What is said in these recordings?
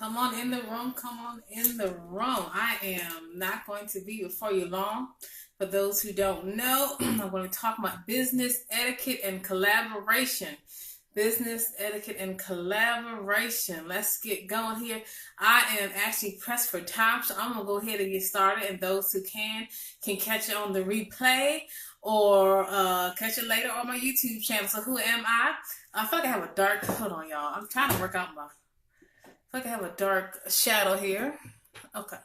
Come on in the room. Come on in the room. I am not going to be before you long. For those who don't know, I'm going to talk about business etiquette and collaboration. Business etiquette and collaboration. Let's get going here. I am actually pressed for time, so I'm going to go ahead and get started. And those who can catch it on the replay or catch it later on my YouTube channel. So who am I? I feel like I have a dark, hold on y'all. I'm trying to work out my, I feel like I have a dark shadow here. Okay.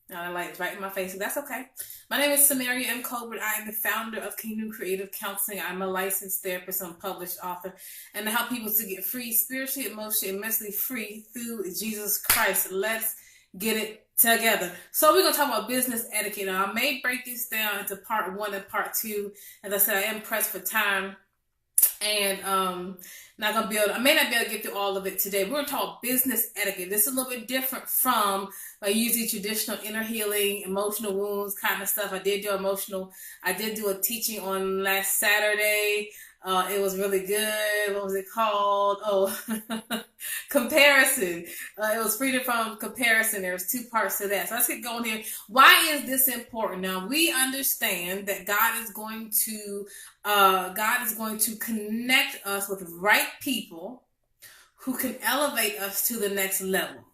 Now the light is right in my face, so that's okay. My name is Samaria M. Colbert. I am the founder of Kingdom Creative Counseling. I'm a licensed therapist and published author, and I help people to get free, spiritually, emotionally, and mentally free through Jesus Christ. Let's get it together. So we're going to talk about business etiquette. Now, I may break this down into part 1 and part 2. As I said, I am pressed for time. And not gonna be able to, I may not be able to get through all of it today. We're gonna talk business etiquette. This is a little bit different from usually traditional inner healing, emotional wounds kind of stuff. I did do a teaching on last Saturday. It was really good. What was it called? Oh, comparison. It was freedom from comparison. There's 2 parts to that. So let's get going here. Why is this important? Now we understand that God is going to connect us with right people who can elevate us to the next level.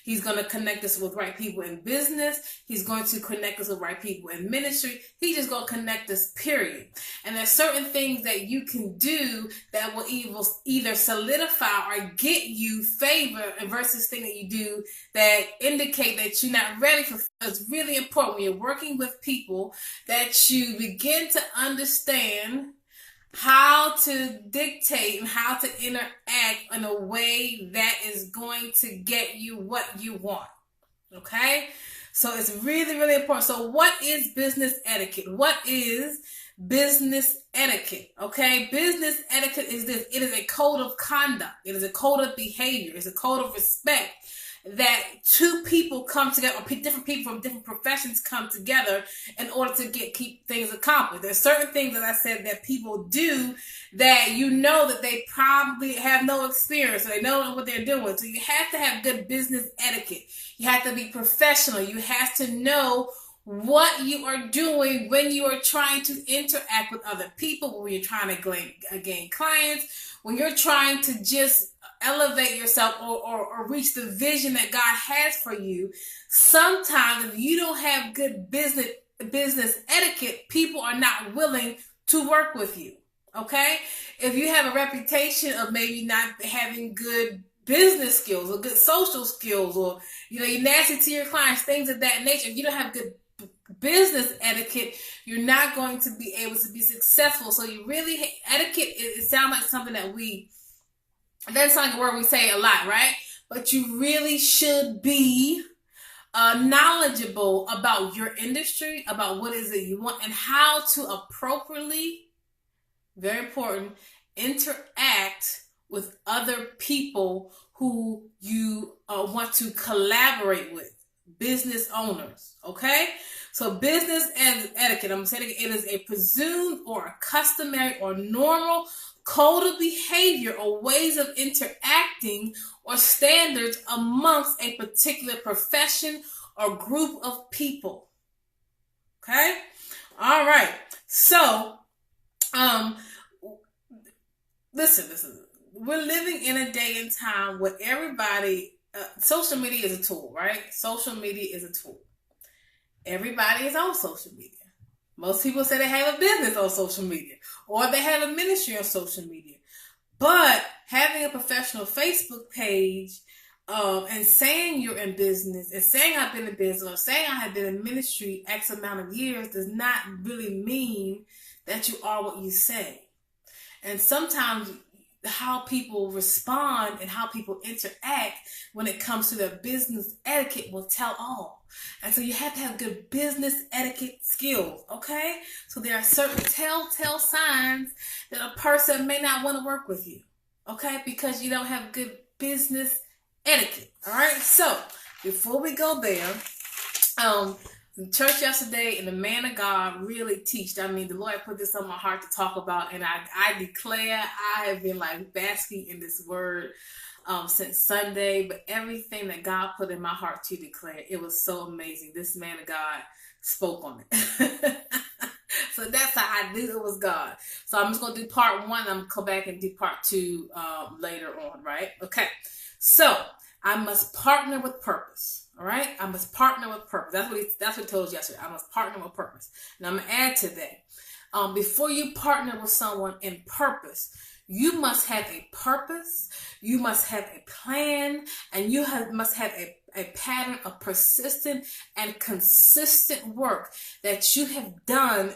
He's going to connect us with right people in business. He's going to connect us with right people in ministry. He's just going to connect us, period. And there's certain things that you can do that will either solidify or get you favor versus things that you do that indicate that you're not ready for. It's really important when you're working with people that you begin to understand how to dictate and how to interact in a way that is going to get you what you want. Okay? So it's really, really important. So what is business etiquette? What is business etiquette? Okay? Business etiquette is this. It is a code of conduct. It is a code of behavior. It's a code of respect that 2 people come together, or different people from different professions come together in order to keep things accomplished. There's certain things, as I said, that people do that you know that they probably have no experience, or they don't know what they're doing. So you have to have good business etiquette. You have to be professional. You have to know what you are doing when you are trying to interact with other people, when you're trying to gain clients, when you're trying to just elevate yourself or reach the vision that God has for you. Sometimes if you don't have good business etiquette, people are not willing to work with you. Okay? If you have a reputation of maybe not having good business skills or good social skills, or you're nasty to your clients, things of that nature, if you don't have good business etiquette, you're not going to be able to be successful. So you really, etiquette, it sounds like something that's like a word we say a lot, right? But you really should be knowledgeable about your industry, about what is it you want, and how to appropriately, very important, interact with other people who you want to collaborate with, business owners, okay? So business and etiquette, I'm saying it is a presumed or a customary or normal code of behavior or ways of interacting or standards amongst a particular profession or group of people. Okay? All right. So, listen. We're living in a day and time where everybody, social media is a tool, right? Social media is a tool. Everybody is on social media. Most people say they have a business on social media, or they have a ministry on social media. But having a professional Facebook page and saying you're in business, and saying I've been in business, or saying I have been in ministry X amount of years does not really mean that you are what you say. And sometimes how people respond and how people interact when it comes to their business etiquette will tell all. And so you have to have good business etiquette skills, okay? So there are certain telltale signs that a person may not want to work with you, okay? Because you don't have good business etiquette, all right? So before we go there, in church yesterday, and the man of God really teached. I mean, the Lord put this on my heart to talk about, and I declare I have been like basking in this word since Sunday, but everything that God put in my heart to declare, it was so amazing. This man of God spoke on it. So that's how I knew it was God. So I'm just going to do part one. I'm going to come back and do part two later on, right? Okay. So I must partner with purpose. All right. I must partner with purpose. That's what he told us yesterday. I must partner with purpose. And I'm going to add to that. Before you partner with someone in purpose, you must have a purpose, you must have a plan, and you must have a pattern of persistent and consistent work that you have done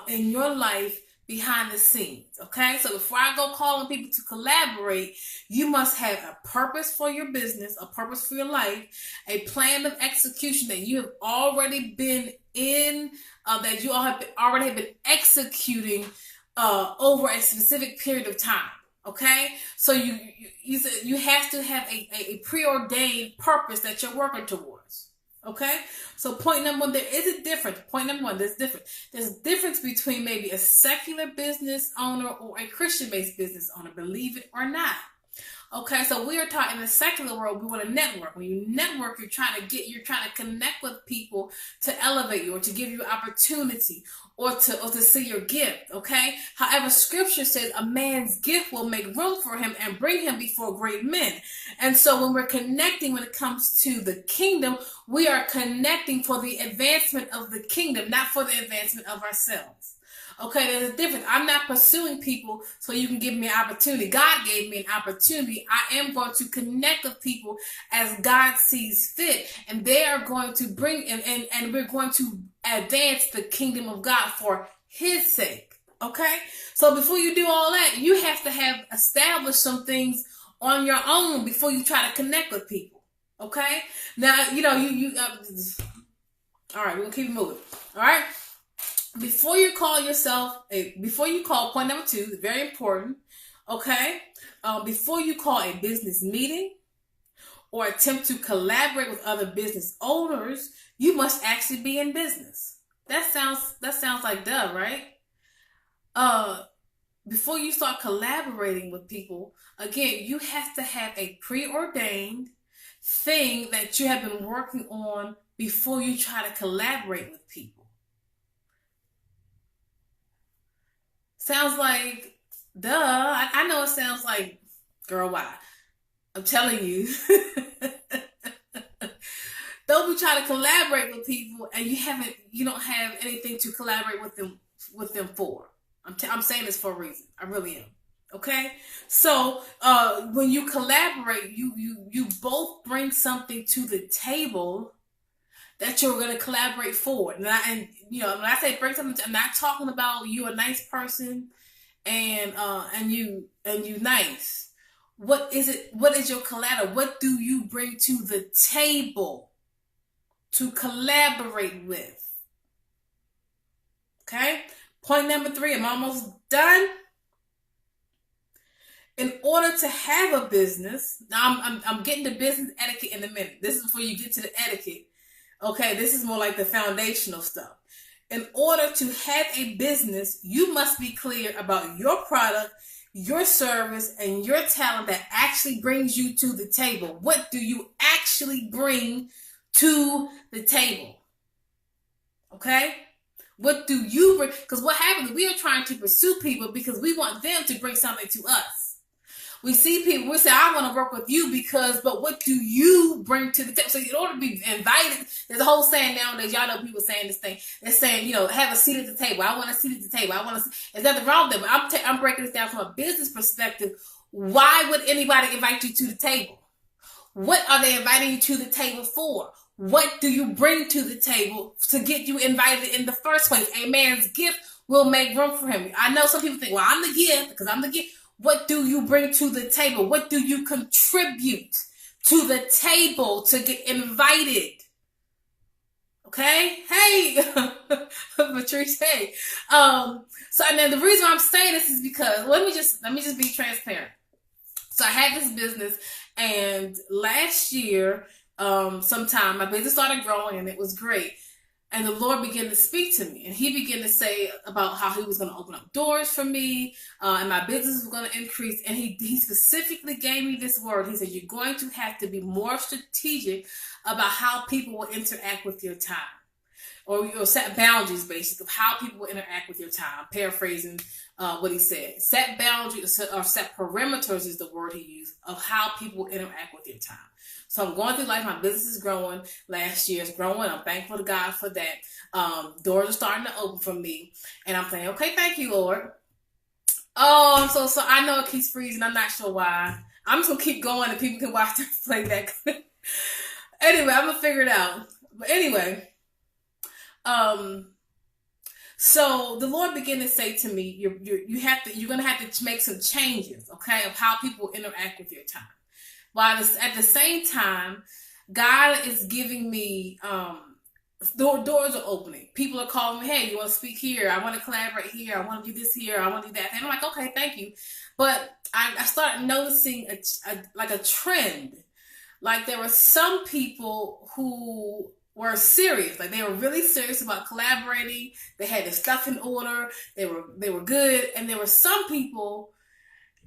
in your life behind the scenes. Okay, so before I go calling people to collaborate, you must have a purpose for your business, a purpose for your life, a plan of execution that you have already been in, that you all have already been executing over a specific period of time. Okay, so you have to have a preordained purpose that you're working towards. Okay, so point number one, there is a difference. Point number one, there's a difference between maybe a secular business owner or a Christian-based business owner, believe it or not. Okay, so we are taught in the secular world, we want to network. When you network, you're trying to connect with people to elevate you or to give you opportunity or to see your gift. Okay. However, scripture says a man's gift will make room for him and bring him before great men. And so when we're connecting, when it comes to the kingdom, we are connecting for the advancement of the kingdom, not for the advancement of ourselves. Okay, there's a difference. I'm not pursuing people so you can give me an opportunity. God gave me an opportunity. I am going to connect with people as God sees fit. And they are going to bring, and we're going to advance the kingdom of God for his sake. Okay? So before you do all that, you have to have established some things on your own before you try to connect with people. Okay? Now, you all right, we'll keep moving. All right? Before you call point number two, very important, okay? Before you call a business meeting or attempt to collaborate with other business owners, you must actually be in business. That sounds like duh, right? Before you start collaborating with people, again, you have to have a preordained thing that you have been working on before you try to collaborate with people. Sounds like, duh. I know it sounds like, girl, why? I'm telling you. Don't be trying to collaborate with people and you don't have anything to collaborate with them for. I'm saying this for a reason. I really am. Okay? So, when you collaborate, you both bring something to the table that you're going to collaborate for. And when I say bring something, I'm not talking about you a nice person and you nice. What is it? What is your collateral? What do you bring to the table to collaborate with? Okay. Point number 3. I'm almost done. In order to have a business, now I'm getting to business etiquette in a minute. This is before you get to the etiquette. Okay, this is more like the foundational stuff. In order to have a business, you must be clear about your product, your service, and your talent that actually brings you to the table. What do you actually bring to the table? Okay? What do you bring? Because what happens, we are trying to pursue people because we want them to bring something to us. We see people, we say, I want to work with you but what do you bring to the table? So in order to be invited, there's a whole saying nowadays, y'all know people saying this thing. They're saying, have a seat at the table. I want a seat at the table. There's nothing wrong with that, but I'm breaking this down from a business perspective. Why would anybody invite you to the table? What are they inviting you to the table for? What do you bring to the table to get you invited in the first place? A man's gift will make room for him. I know some people think, well, I'm the gift because I'm the gift. What do you bring to the table? What do you contribute to the table to get invited? Okay? Hey, Patrice, hey. So and then the reason I'm saying this is because let me just be transparent. So I had this business, and last year, sometime my business started growing and it was great. And the Lord began to speak to me, and He began to say about how He was going to open up doors for me, and my business was going to increase. And He specifically gave me this word. He said, "You're going to have to be more strategic about how people will interact with your time, or set boundaries, basically, of how people will interact with your time." Paraphrasing what He said, set boundaries or set perimeters is the word He used of how people will interact with your time. So I'm going through life. My business is growing. Last year is growing. I'm thankful to God for that. Doors are starting to open for me. And I'm saying, okay, thank you, Lord. Oh, so I know it keeps freezing. I'm not sure why. I'm just going to keep going and people can watch this playback. Anyway, I'm going to figure it out. But anyway, so the Lord began to say to me, you're going to have to make some changes, okay, of how people interact with your time. While at the same time, God is giving me, doors are opening. People are calling me, hey, you want to speak here? I want to collaborate here. I want to do this here. I want to do that. And I'm like, okay, thank you. But I started noticing a trend. Like there were some people who were serious. Like they were really serious about collaborating. They had their stuff in order. They were good. And there were some people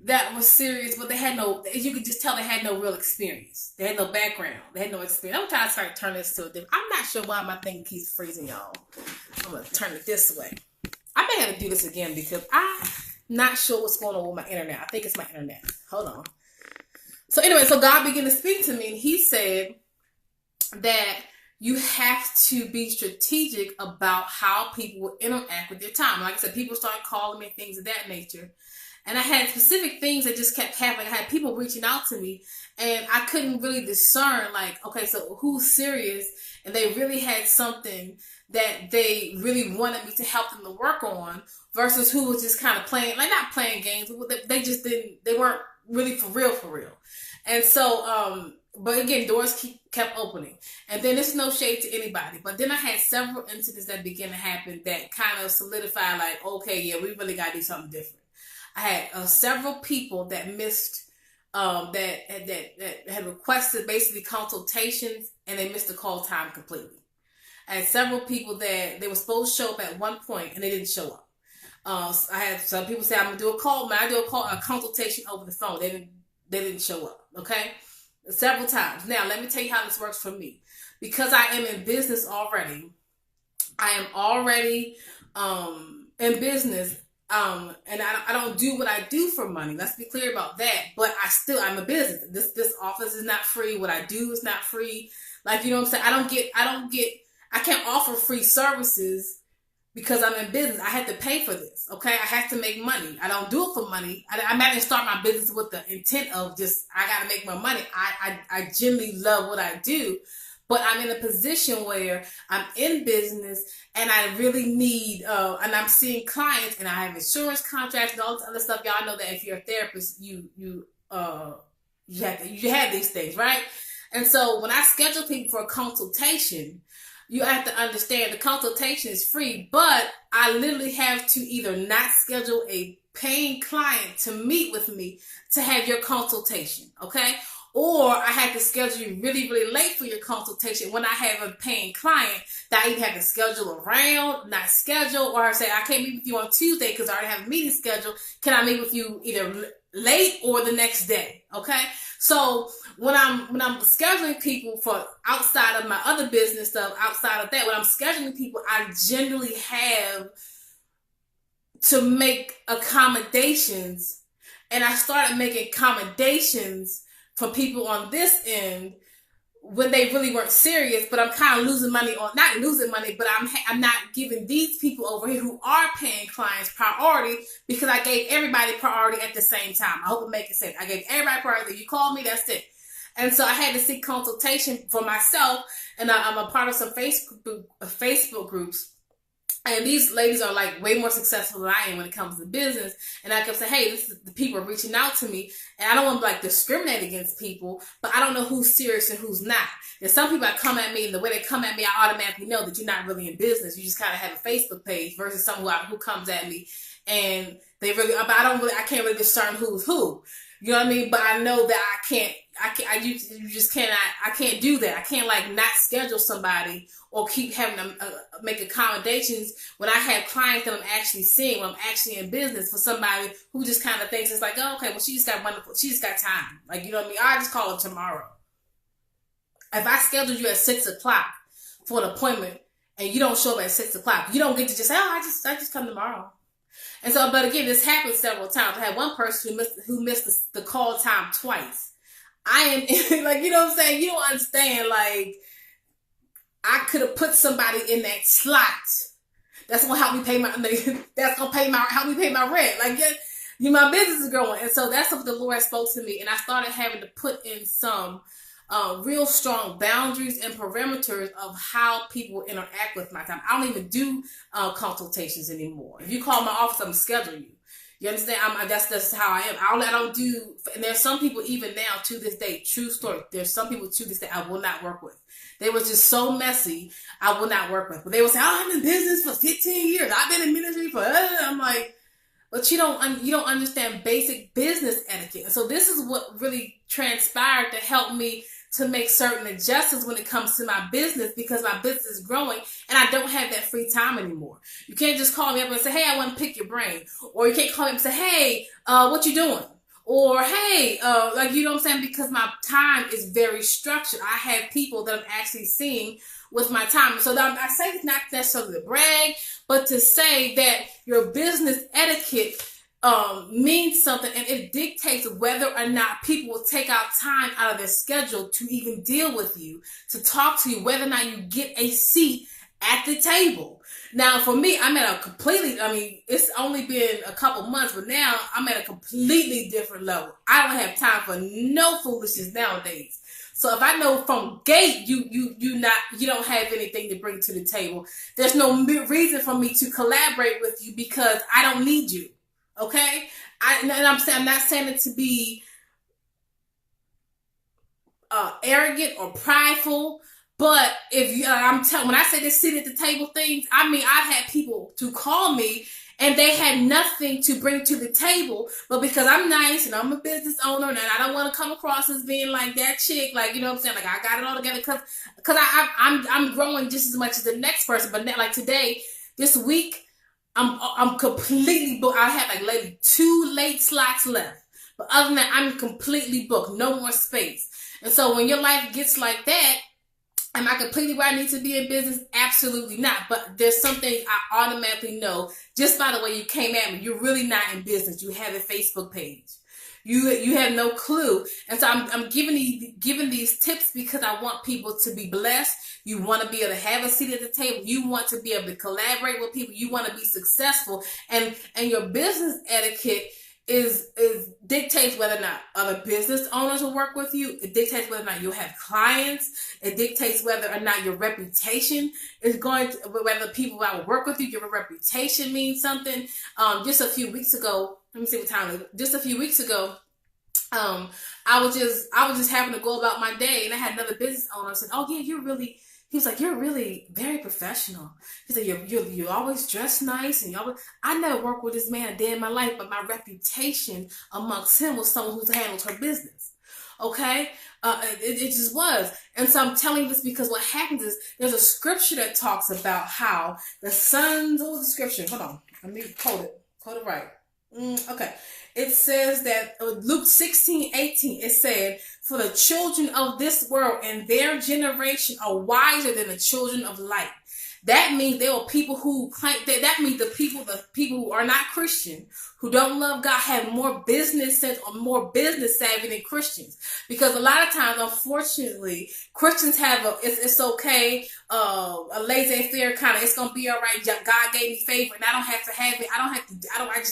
that was serious, but they had no, you could just tell they had no real experience. They had no background. They had no experience. I'm trying to start turning this to a different. I'm not sure why my thing keeps freezing, y'all. I'm going to turn it this way. I may have to do this again because I'm not sure what's going on with my internet. I think it's my internet. Hold on. So anyway, so God began to speak to me, and He said that you have to be strategic about how people will interact with your time. Like I said, people started calling me, things of that nature. And I had specific things that just kept happening. I had people reaching out to me, and I couldn't really discern, like, okay, so who's serious? And they really had something that they really wanted me to help them to work on versus who was just kind of playing, like not playing games. They just didn't, they weren't really for real. And so, but again, doors kept opening. And then there's no shade to anybody. But then I had several incidents that began to happen that kind of solidified, like, okay, yeah, we really got to do something different. I had several people that missed, that had requested basically consultations, and they missed the call time completely. I had several people that they were supposed to show up at one point and they didn't show up. I had some people say, I'm gonna do a call, man. I do a consultation over the phone. They didn't show up. Okay, several times. Now let me tell you how this works for me. Because I am in business already. I am already in business. And I don't do what I do for money. Let's be clear about that. But I'm a business. This office is not free. What I do is not free. Like, you know what I'm saying? I can't offer free services because I'm in business. I have to pay for this. Okay. I have to make money. I don't do it for money. I'm not going to start my business with the intent of just, I got to make my money. I genuinely love what I do. But I'm in a position where I'm in business and I really need, and I'm seeing clients and I have insurance contracts and all this other stuff. Y'all know that if you're a therapist, you have these things, right? And so when I schedule people for a consultation, you have to understand the consultation is free, but I literally have to either not schedule a paying client to meet with me to have your consultation, okay? Or I had to schedule you really, really late for your consultation when I have a paying client that I either have to schedule around, not schedule, or I say, I can't meet with you on Tuesday because I already have a meeting scheduled. Can I meet with you either late or the next day? Okay. So when I'm scheduling people for outside of my other business stuff, outside of that, when I'm scheduling people, I generally have to make accommodations, and I started making accommodations for people on this end when they really weren't serious, but I'm kind of losing money on, not losing money, but I'm not giving these people over here who are paying clients priority because I gave everybody priority at the same time. I hope it makes sense. I gave everybody priority. You call me, that's it. And so I had to seek consultation for myself, and I'm a part of some Facebook groups. And these ladies are like way more successful than I am when it comes to business. And I kept saying, hey, this is the people are reaching out to me. And I don't want to like discriminate against people, but I don't know who's serious and who's not. There's some people that come at me, and the way they come at me, I automatically know that you're not really in business. You just kind of have a Facebook page versus someone who comes at me and they really, I can't really discern who's who. You know what I mean? But I know that you just cannot. I can't do that. I can't like not schedule somebody or keep having them make accommodations when I have clients that I'm actually seeing, when I'm actually in business, for somebody who just kind of thinks it's like, oh, okay, well, she just got wonderful, she just got time. Like, you know what I mean? I just call her tomorrow. If I schedule you at 6:00 for an appointment and you don't show up at 6:00, you don't get to just say, oh, I just come tomorrow. And so, but again, this happened several times. I had one person who missed the call time twice. I am like, you know what I'm saying? You don't understand. Like, I could have put somebody in that slot. That's gonna help me pay my. That's gonna help me pay my rent. Like, my business is growing, and so that's what the Lord spoke to me, and I started having to put in some real strong boundaries and perimeters of how people interact with my time. I don't even do consultations anymore. If you call my office, I'm gonna schedule you. You understand? That's how I am. I don't do. And there's some people even now to this day. True story. There's some people to this day I will not work with. They were just so messy. I will not work with. But they will say, "Oh, I'm in business for 15 years. I've been in ministry for." I'm like, but you don't understand basic business etiquette. And so this is what really transpired to help me to make certain adjustments when it comes to my business, because my business is growing and I don't have that free time anymore. You can't just call me up and say, hey, I want to pick your brain. Or you can't call me up and say, hey, what you doing? Or, hey, like, you know what I'm saying? Because my time is very structured. I have people that I'm actually seeing with my time. So I say it's not necessarily to brag, but to say that your business etiquette means something, and it dictates whether or not people will take out time out of their schedule to even deal with you, to talk to you, whether or not you get a seat at the table. Now, for me, I'm at a completely, it's only been a couple months, but now I'm at a completely different level. I don't have time for no foolishness nowadays. So if I know from gate you don't have anything to bring to the table, there's no reason for me to collaborate with you because I don't need you. Okay, I'm not saying it to be arrogant or prideful, but if when I say this sit at the table things, I mean I've had people to call me and they had nothing to bring to the table, but because I'm nice and I'm a business owner and I don't want to come across as being like that chick, like, you know what I'm saying, like I got it all together because I'm growing just as much as the next person. But like today, this week, I'm completely booked. I have like maybe 2 late slots left. But other than that, I'm completely booked. No more space. And so when your life gets like that, am I completely where I need to be in business? Absolutely not. But there's something I automatically know just by the way you came at me. You're really not in business. You have a Facebook page. You have no clue. And so I'm giving these tips because I want people to be blessed. You want to be able to have a seat at the table. You want to be able to collaborate with people. You want to be successful. And your business etiquette is dictates whether or not other business owners will work with you. It dictates whether or not you'll have clients. It dictates whether or not your reputation is going to, whether people that will work with you, your reputation means something. Just a few weeks ago, let me see what time it is. Just a few weeks ago, I was just having to go about my day, and I had another business owner said, "Oh yeah, he was like, you're really very professional." He said, you always dress nice, and I never worked with this man a day in my life, but my reputation amongst him was someone who handled her business. Okay? It just was. And so I'm telling you this because what happens is there's a scripture that talks about how the sons, what was the scripture? Hold on. Let me quote it right. Okay. It says that Luke 16:18, it said, "For the children of this world and their generation are wiser than the children of light." That means there are people who claim that means the people who are not Christian, who don't love God, have more business sense or more business savvy than Christians. Because a lot of times, unfortunately, Christians have it's okay, a laissez-faire kind of, it's gonna be all right. God gave me favor, and I don't have to have it.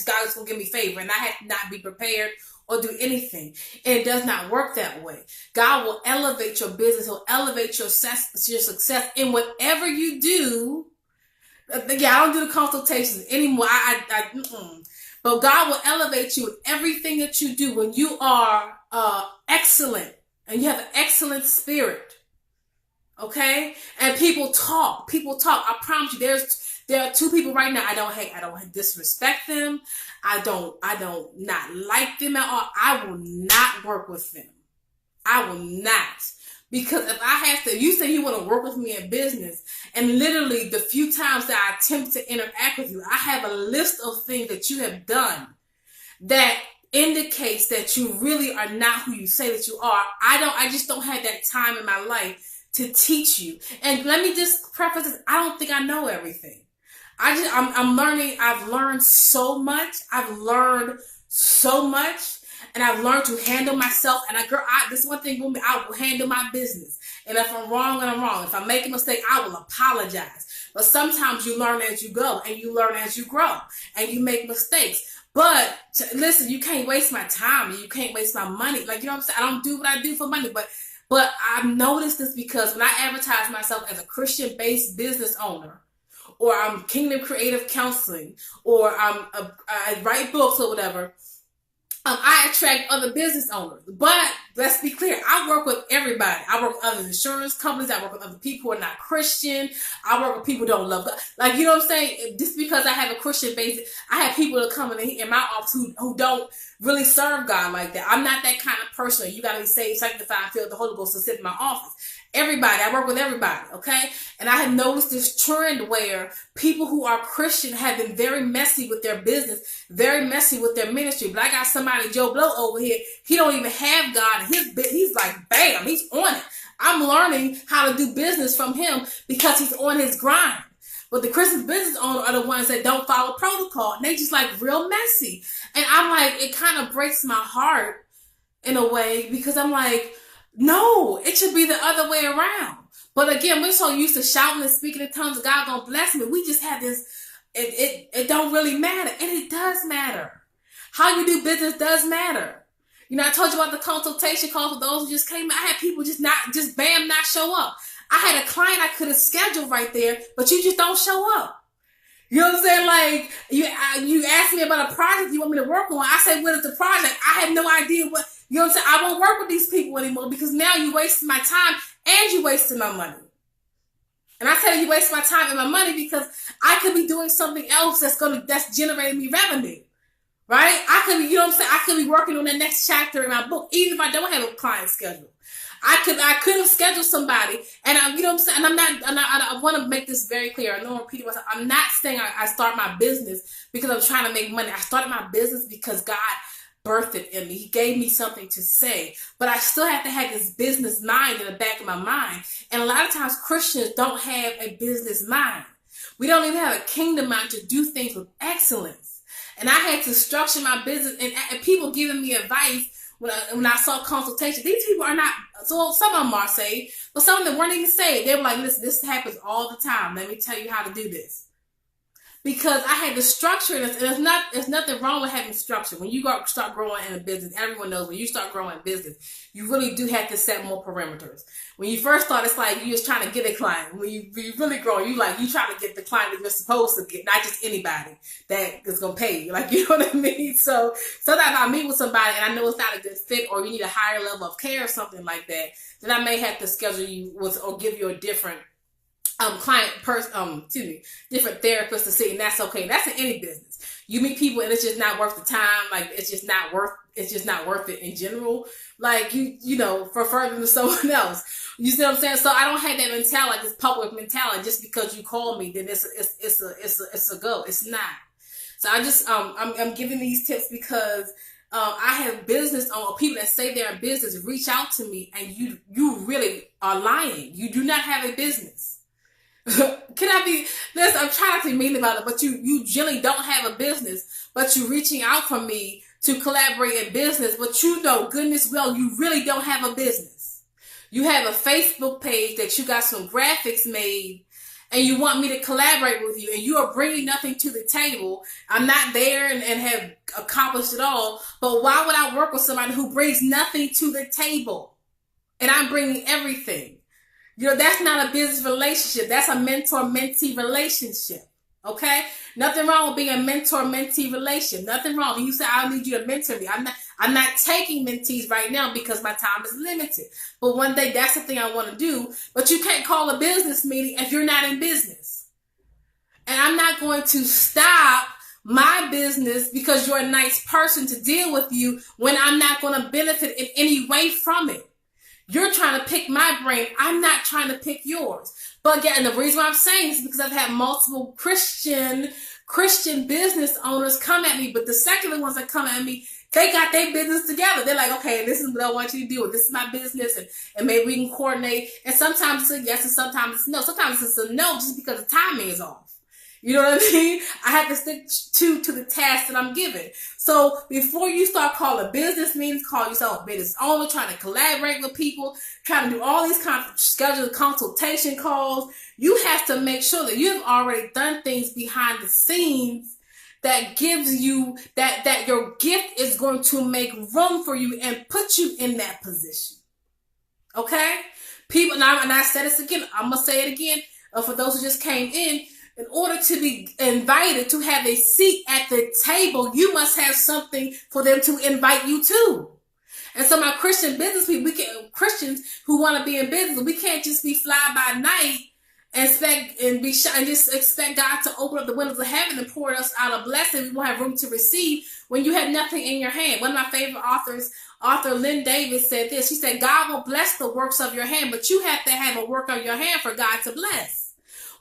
God's gonna give me favor, and I have to not be prepared or do anything. And it does not work that way. God will elevate your business. He'll elevate your success in whatever you do. Yeah, I don't do the consultations anymore. But God will elevate you in everything that you do when you are excellent and you have an excellent spirit. Okay? And people talk. I promise you, there are 2 people right now I don't disrespect them. I don't not like them at all. I will not work with them. I will not. Because if I have to, you say you want to work with me in business, and literally the few times that I attempt to interact with you, I have a list of things that you have done that indicates that you really are not who you say that you are. I just don't have that time in my life to teach you. And let me just preface this, I don't think I know everything. I'm learning. I've learned so much. And I've learned to handle myself. And this one thing with me, I will handle my business. And if I'm wrong, then I'm wrong. If I make a mistake, I will apologize. But sometimes you learn as you go, and you learn as you grow, and you make mistakes. But listen, you can't waste my time, and you can't waste my money. Like, you know what I'm saying? I don't do what I do for money, but I've noticed this because when I advertise myself as a Christian-based business owner, or I'm Kingdom Creative Counseling, or I write books or whatever, I attract other business owners. But let's be clear, I work with everybody. I work with other insurance companies. I work with other people who are not Christian. I work with people who don't love God. Like, you know what I'm saying? Just because I have a Christian base, I have people that come in my office who don't really serve God like that. I'm not that kind of person. You got to be saved, sanctified, and filled with the Holy Ghost to sit in my office. Everybody, I work with everybody, okay? And I have noticed this trend where people who are Christian have been very messy with their business, very messy with their ministry. But I got somebody, Joe Blow over here, he don't even have God. He's like, bam, he's on it. I'm learning how to do business from him because he's on his grind. But the Christian business owners are the ones that don't follow protocol. And they just like real messy. And I'm like, it kind of breaks my heart in a way because I'm like, no, it should be the other way around. But again, we're so used to shouting and speaking in tongues, God gonna bless me. We just have this, it don't really matter. And it does matter. How you do business does matter. You know, I told you about the consultation call for those who just came. I had people just not show up. I had a client I could have scheduled right there, but you just don't show up. You know what I'm saying? Like, you asked me about a project you want me to work on. I say, what is the project? I have no idea what. You know what I'm saying? I won't work with these people anymore because now you wasted my time and you wasted my money. And I tell you wasted my time and my money because I could be doing something else that's generating me revenue. Right? I could be, you know what I'm saying? I could be working on the next chapter in my book, even if I don't have a client schedule. I could have scheduled somebody, and you know what I'm saying? And I want to make this very clear. I know I'm repeating myself. I'm not saying I start my business because I'm trying to make money. I started my business because God birthed it in me. He gave me something to say, but I still have to have this business mind in the back of my mind. And a lot of times Christians don't have a business mind. We don't even have a kingdom mind to do things with excellence. And I had to structure my business, and people giving me advice when I saw consultation. These people are not, so some of them are saved, but some of them weren't even saved. They were like, listen, this happens all the time. Let me tell you how to do this. Because I had to structure this, and there's nothing wrong with having structure. When you start growing in a business, everyone knows when you start growing in business, you really do have to set more perimeters. When you first start, it's like you're just trying to get a client. When you really grow, you try to get the client that you're supposed to get, not just anybody that is going to pay you. Like, you know what I mean? So sometimes I meet with somebody and I know it's not a good fit, or you need a higher level of care or something like that, then I may have to schedule you or give you a different different therapists to see, and that's okay. That's in any business. You meet people and it's just not worth the time. Like, it's just not worth it in general. Like, you know, for further to someone else. You see what I'm saying? So I don't have that mentality, like this public mentality. Just because you call me, then it's a go. It's not. So I just I'm giving these tips because I have business or people that say they're in business reach out to me, and you really are lying. You do not have a business. Can I be, listen, I'm trying to be mean about it, but you generally don't have a business, but you're reaching out for me to collaborate in business, but you know goodness well you really don't have a business. You have a Facebook page that you got some graphics made, and you want me to collaborate with you, and you are bringing nothing to the table. I'm not there and have accomplished it all, but why would I work with somebody who brings nothing to the table? And I'm bringing everything. You know, that's not a business relationship. That's a mentor-mentee relationship. Okay? Nothing wrong with being a mentor-mentee relationship. Nothing wrong. You say, I need you to mentor me. I'm not taking mentees right now because my time is limited. But one day, that's the thing I want to do. But you can't call a business meeting if you're not in business. And I'm not going to stop my business because you're a nice person to deal with you when I'm not going to benefit in any way from it. You're trying to pick my brain. I'm not trying to pick yours. But again, and the reason why I'm saying this is because I've had multiple Christian business owners come at me, but the secular ones that come at me, they got their business together. They're like, okay, this is what I want you to do. This is my business, and maybe we can coordinate. And sometimes it's a yes, and sometimes it's no. Sometimes it's a no just because the timing is off. You know what I mean? I have to stick to the task that I'm given. So before you start calling business meetings, call yourself a business owner, trying to collaborate with people, trying to do all these kinds of scheduled consultation calls. You have to make sure that you've already done things behind the scenes that gives you that your gift is going to make room for you and put you in that position. Okay? People, and I said this again, I'm going to say it again for those who just came in order to be invited to have a seat at the table, you must have something for them to invite you to. And so my Christian business people, Christians who want to be in business, we can't just be fly by night and just expect God to open up the windows of heaven and pour us out a blessing we won't have room to receive when you have nothing in your hand. One of my favorite authors, author Lynn Davis, said this. She said, God will bless the works of your hand, but you have to have a work of your hand for God to bless.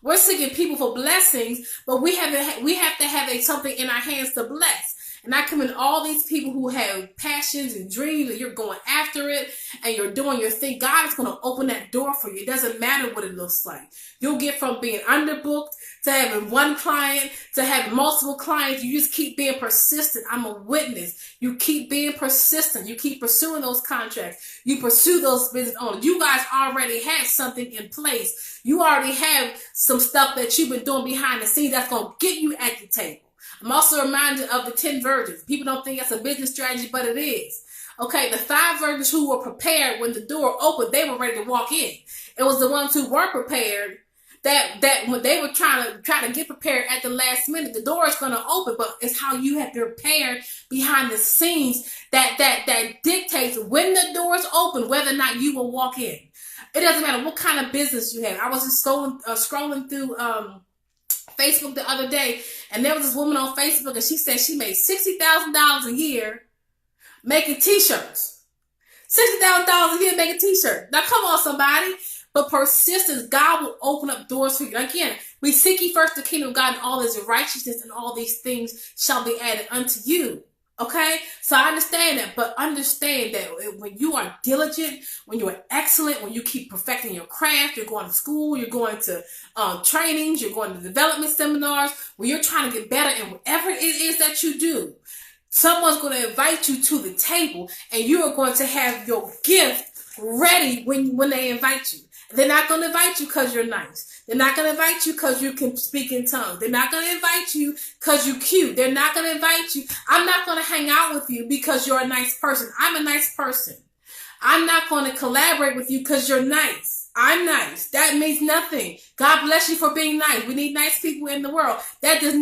We're seeking people for blessings, but we have to have something in our hands to bless. And I commend all these people who have passions and dreams, and you're going after it, and you're doing your thing. God is going to open that door for you. It doesn't matter what it looks like. You'll get from being underbooked to having one client to having multiple clients. You just keep being persistent. I'm a witness. You keep being persistent. You keep pursuing those contracts. You pursue those business owners. You guys already have something in place. You already have some stuff that you've been doing behind the scenes that's going to get you at the table. I'm also reminded of the 10 virgins. People don't think that's a business strategy, but it is. Okay, the 5 virgins who were prepared when the door opened, they were ready to walk in. It was the ones who weren't prepared that when they were trying to get prepared at the last minute, the door is going to open, but it's how you have prepared behind the scenes that dictates when the doors open, whether or not you will walk in. It doesn't matter what kind of business you have. I was just scrolling through Facebook the other day, and there was this woman on Facebook, and she said she made $60,000 a year making t-shirts. $60,000 a year making t-shirts. Now come on, somebody. But persistence, God will open up doors for you. Again, we seek ye first the kingdom of God and all his righteousness, and all these things shall be added unto you. Okay? So I understand that, but understand that when you are diligent, when you are excellent, when you keep perfecting your craft, you're going to school, you're going to trainings, you're going to development seminars, when you're trying to get better in whatever it is that you do, someone's going to invite you to the table, and you are going to have your gift ready when they invite you. They're not going to invite you because you're nice. They're not going to invite you because you can speak in tongues. They're not going to invite you because you're cute. They're not going to invite you. I'm not going to hang out with you because you're a nice person. I'm a nice person. I'm not going to collaborate with you because you're nice. I'm nice. That means nothing. God bless you for being nice. We need nice people in the world. That does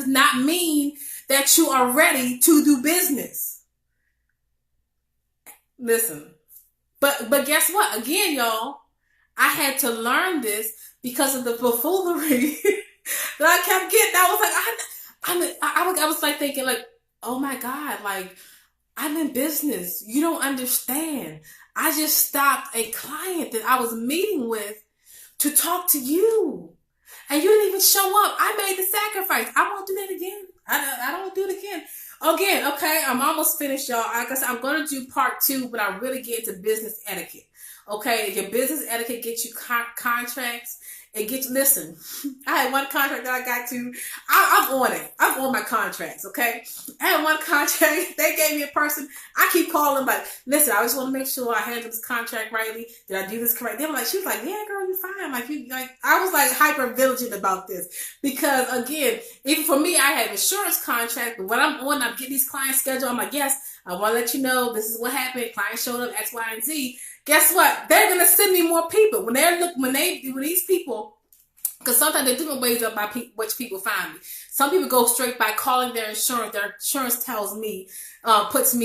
not mean that you are ready to do business. Listen. But guess what? Again, y'all, I had to learn this because of the buffoonery that I kept getting. I was like thinking like, oh my God, like I'm in business. You don't understand. I just stopped a client that I was meeting with to talk to you. And you didn't even show up. I made the sacrifice. I won't do that again. I don't do it again. Again, okay, I'm almost finished, y'all. Like I said, I'm going to do part 2 when I really get into business etiquette. Okay, your business etiquette gets you contracts. It gets, listen, I had one contract that I got to, I'm on it. I'm on my contracts, okay? I had one contract, they gave me a person, I keep calling, but listen, I just want to make sure I handle this contract rightly. Did I do this correct? They were like, she was like, yeah, girl, you're fine. I was like hyper vigilant about this because again, even for me, I have insurance contract, but when I'm getting these clients scheduled, I'm like, yes, I want to let you know this is what happened. Client showed up X, Y, and Z. Guess what? They're gonna send me more people when these people, because sometimes there's different ways of which people find me. Some people go straight by calling their insurance. Their insurance tells me, puts them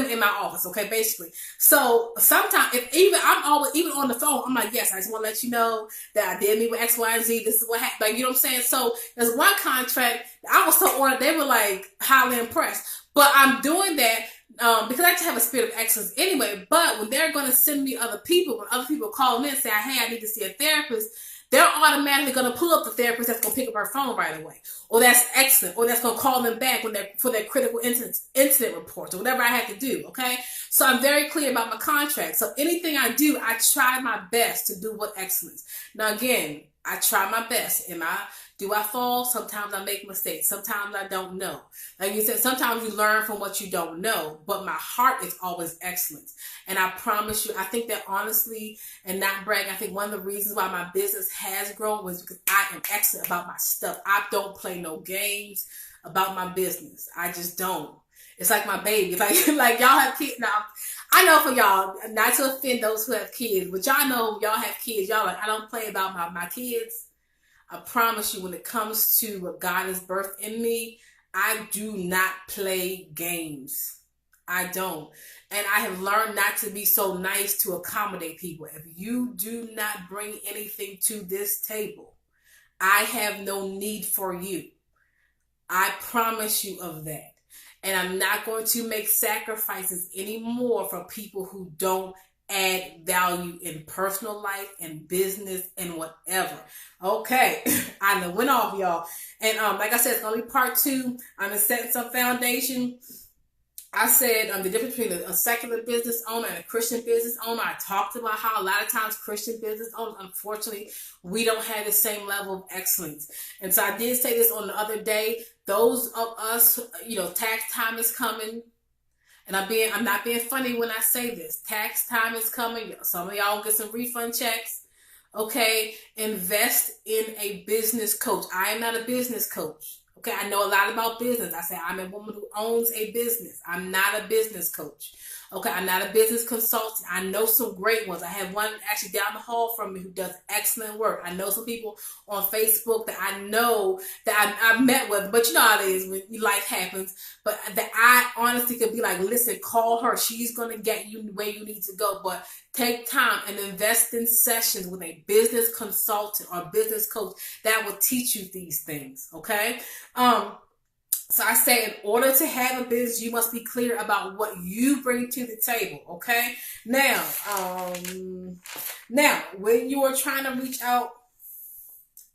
in my office. Okay, basically. So sometimes, even on the phone, I'm like, yes, I just want to let you know that I did meet with X, Y, and Z. This is what happened. Like, you know what I'm saying? So there's one contract I was so honored. They were like highly impressed. But I'm doing that because I just have a spirit of excellence anyway. But when they're going to send me other people, when other people call me and say, hey, I need to see a therapist, they're automatically going to pull up the therapist that's going to pick up her phone right away, or that's excellent, or that's going to call them back when for their critical incident reports, or whatever I have to do, okay? So I'm very clear about my contract. So anything I do, I try my best to do with excellence. Now, again, I try my best. Do I fall? Sometimes I make mistakes. Sometimes I don't know. Like you said, sometimes you learn from what you don't know, but my heart is always excellent. And I promise you, I think that honestly, and not bragging, I think one of the reasons why my business has grown was because I am excellent about my stuff. I don't play no games about my business. I just don't. It's like my baby. Like y'all have kids. Now, I know for y'all, not to offend those who have kids, but y'all know y'all have kids. Y'all like, I don't play about my kids. I promise you, when it comes to what God has birthed in me, I do not play games. I don't. And I have learned not to be so nice to accommodate people. If you do not bring anything to this table, I have no need for you. I promise you of that. And I'm not going to make sacrifices anymore for people who don't add value in personal life and business and whatever. Okay, I know went off, y'all. And like I said, it's gonna be part 2. I'm setting some foundation. I said the difference between a secular business owner and a Christian business owner. I talked about how a lot of times Christian business owners, unfortunately, we don't have the same level of excellence. And so I did say this on the other day. Those of us, tax time is coming. And I'm not being funny when I say this. Tax time is coming. Some of y'all will get some refund checks. Okay, invest in a business coach. I am not a business coach. Okay, I know a lot about business. I say I'm a woman who owns a business. I'm not a business coach. Okay, I'm not a business consultant. I know some great ones. I have one actually down the hall from me who does excellent work. I know some people on Facebook that I know that I've met with, but you know how it is when life happens. But that I honestly could be like, listen, call her. She's going to get you where you need to go. But take time and invest in sessions with a business consultant or business coach that will teach you these things. Okay. So I say, in order to have a business, you must be clear about what you bring to the table. Okay. Now, when you are trying to reach out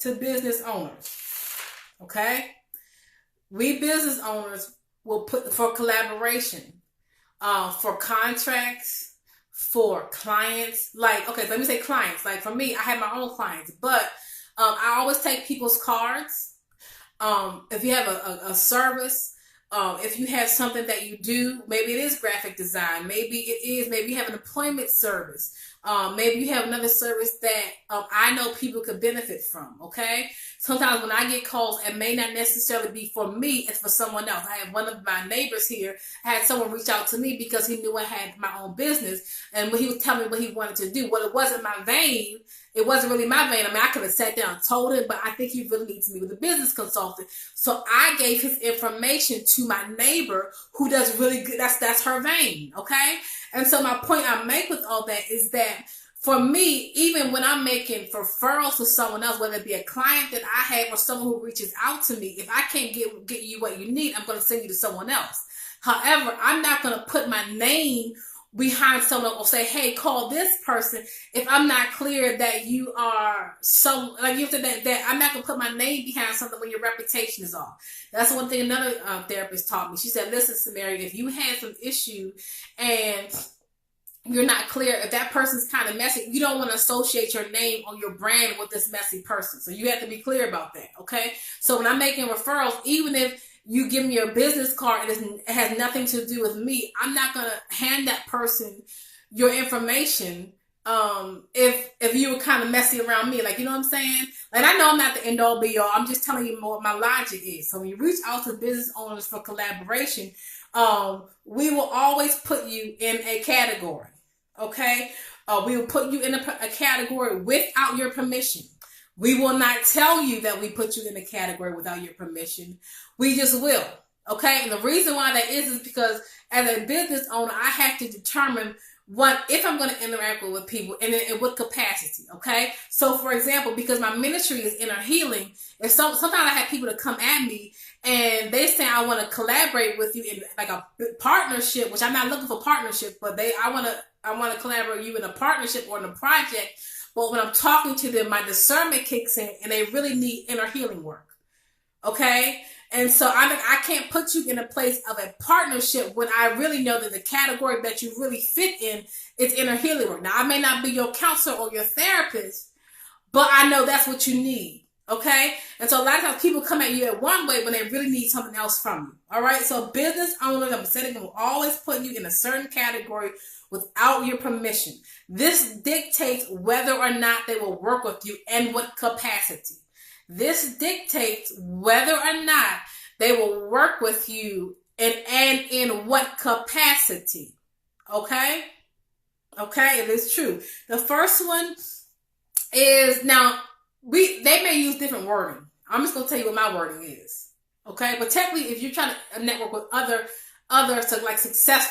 to business owners, okay, we business owners will put for collaboration, for contracts, for clients. Like, okay, let me say clients. Like for me, I have my own clients, but I always take people's cards. If you have a service, if you have something that you do, maybe it is graphic design, maybe you have an employment service, maybe you have another service that I know people could benefit from, okay? Sometimes when I get calls, it may not necessarily be for me, it's for someone else. I have one of my neighbors here, I had someone reach out to me because he knew I had my own business, and when he was telling me what he wanted to do, well, it wasn't my vein. It wasn't really my vein. I mean, I could have sat down and told him, but I think he really needs to meet with a business consultant. So I gave his information to my neighbor who does really good. That's her vein, okay? And so my point I make with all that is that for me, even when I'm making referrals to someone else, whether it be a client that I have or someone who reaches out to me, if I can't get you what you need, I'm going to send you to someone else. However, I'm not going to put my name behind someone or say, hey, call this person if I'm not clear that you are so, like you said, that I'm not going to put my name behind something when your reputation is off. That's one thing another therapist taught me. She said, listen, Samaria, if you had some issue and you're not clear, if that person's kind of messy, you don't want to associate your name or your brand with this messy person. So you have to be clear about that, okay? So when I'm making referrals, even if you give me your business card and it has nothing to do with me, I'm not going to hand that person your information if you were kind of messy around me. Like, you know what I'm saying? Like, I know I'm not the end all be all. I'm just telling you what my logic is. So when you reach out to business owners for collaboration, we will always put you in a category, okay? We will put you in a category without your permission. We will not tell you that we put you in a category without your permission. We just will, okay? And the reason why that is because as a business owner, I have to determine if I'm going to interact with people and in what capacity, okay? So, for example, because my ministry is inner healing, and sometimes I have people to come at me and they say I want to collaborate with you in like a partnership, which I'm not looking for partnership, but I want to collaborate with you in a partnership or in a project. But when I'm talking to them, my discernment kicks in, and they really need inner healing work. Okay? And so I can't put you in a place of a partnership when I really know that the category that you really fit in is inner healing work. Now, I may not be your counselor or your therapist, but I know that's what you need. Okay? And so a lot of times people come at you in one way when they really need something else from you. All right? So business owners, I'm saying, will always put you in a certain category without your permission. This dictates whether or not they will work with you and what capacity. This dictates whether or not they will work with you and in what capacity. Okay? Okay, it is true. The first one is, now, they may use different wording. I'm just going to tell you what my wording is. Okay? But technically, if you're trying to network with other like successful